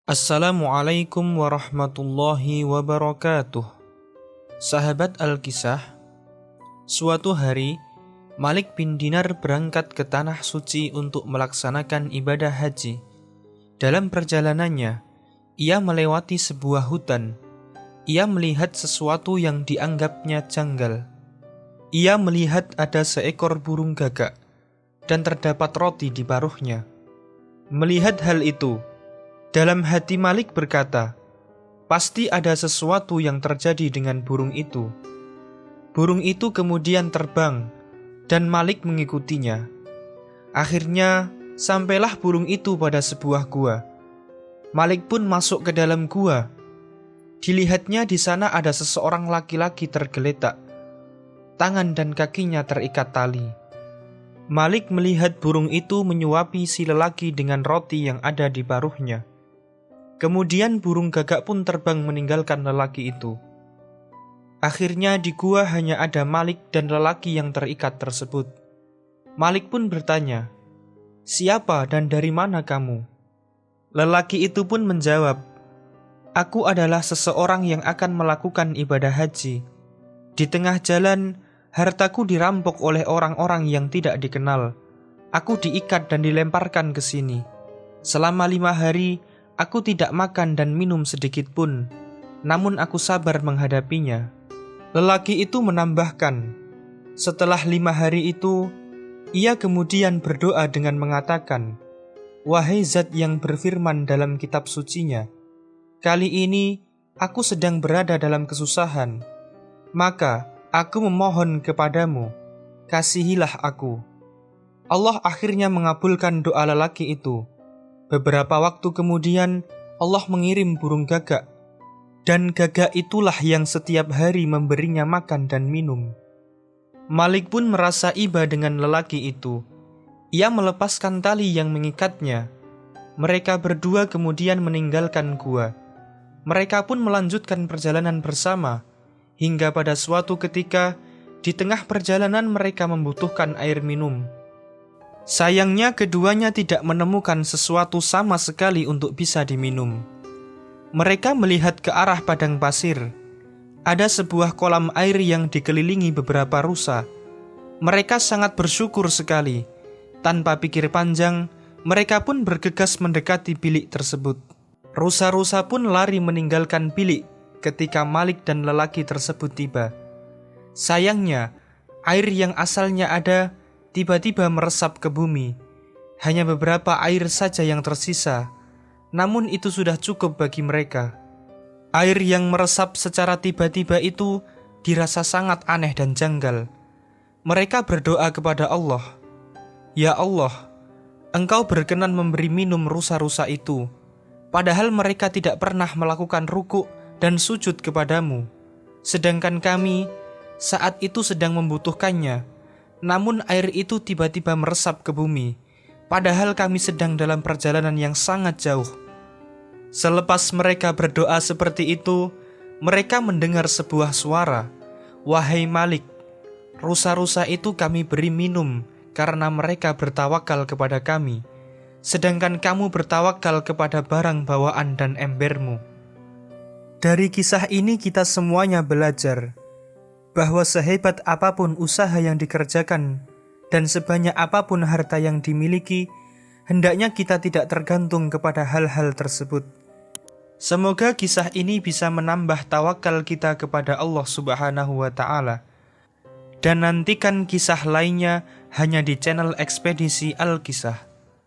Assalamualaikum warahmatullahi wabarakatuh. Sahabat Al-Kisah, suatu hari Malik bin Dinar berangkat ke Tanah Suci untuk melaksanakan ibadah haji. Dalam perjalanannya, ia melewati sebuah hutan. Ia melihat sesuatu yang dianggapnya janggal. Ia melihat ada seekor burung gagak dan terdapat roti di paruhnya. Melihat hal itu, dalam hati Malik berkata, pasti ada sesuatu yang terjadi dengan burung itu. Burung itu kemudian terbang, dan Malik mengikutinya. Akhirnya, sampailah burung itu pada sebuah gua. Malik pun masuk ke dalam gua. Dilihatnya di sana ada seseorang laki-laki tergeletak. Tangan dan kakinya terikat tali. Malik melihat burung itu menyuapi si lelaki dengan roti yang ada di paruhnya. Kemudian burung gagak pun terbang meninggalkan lelaki itu. Akhirnya di gua hanya ada Malik dan lelaki yang terikat tersebut. Malik pun bertanya, "Siapa dan dari mana kamu?" Lelaki itu pun menjawab, "Aku adalah seseorang yang akan melakukan ibadah haji. Di tengah jalan, hartaku dirampok oleh orang-orang yang tidak dikenal. Aku diikat dan dilemparkan ke sini. Selama 5 hari, aku tidak makan dan minum sedikit pun, namun aku sabar menghadapinya." Lelaki itu menambahkan, setelah 5 hari itu, ia kemudian berdoa dengan mengatakan, "Wahai Zat yang berfirman dalam kitab sucinya, kali ini aku sedang berada dalam kesusahan, maka aku memohon kepadamu, kasihilah aku." Allah akhirnya mengabulkan doa lelaki itu. Beberapa waktu kemudian, Allah mengirim burung gagak, dan gagak itulah yang setiap hari memberinya makan dan minum. Malik pun merasa iba dengan lelaki itu. Ia melepaskan tali yang mengikatnya. Mereka berdua kemudian meninggalkan gua. Mereka pun melanjutkan perjalanan bersama, hingga pada suatu ketika, di tengah perjalanan mereka membutuhkan air minum. Sayangnya keduanya tidak menemukan sesuatu sama sekali untuk bisa diminum. Mereka melihat ke arah padang pasir. Ada sebuah kolam air yang dikelilingi beberapa rusa. Mereka sangat bersyukur sekali. Tanpa pikir panjang, mereka pun bergegas mendekati bilik tersebut. Rusa-rusa pun lari meninggalkan bilik ketika Malik dan lelaki tersebut tiba. Sayangnya, air yang asalnya ada tiba-tiba meresap ke bumi. Hanya beberapa air saja yang tersisa, namun itu sudah cukup bagi mereka. Air yang meresap secara tiba-tiba itu dirasa sangat aneh dan janggal. Mereka berdoa kepada Allah, "Ya Allah, Engkau berkenan memberi minum rusa-rusa itu, padahal mereka tidak pernah melakukan rukuk dan sujud kepadamu. Sedangkan kami saat itu sedang membutuhkannya, namun air itu tiba-tiba meresap ke bumi, padahal kami sedang dalam perjalanan yang sangat jauh." Selepas mereka berdoa seperti itu, mereka mendengar sebuah suara, "Wahai Malik, rusa-rusa itu kami beri minum karena mereka bertawakal kepada kami, sedangkan kamu bertawakal kepada barang bawaan dan embermu." Dari kisah ini kita semuanya belajar bahwa sehebat apapun usaha yang dikerjakan dan sebanyak apapun harta yang dimiliki, hendaknya kita tidak tergantung kepada hal-hal tersebut. Semoga kisah ini bisa menambah tawakal kita kepada Allah Subhanahu wa Ta'ala. Dan nantikan kisah lainnya hanya di channel Ekspedisi Al-Kisah.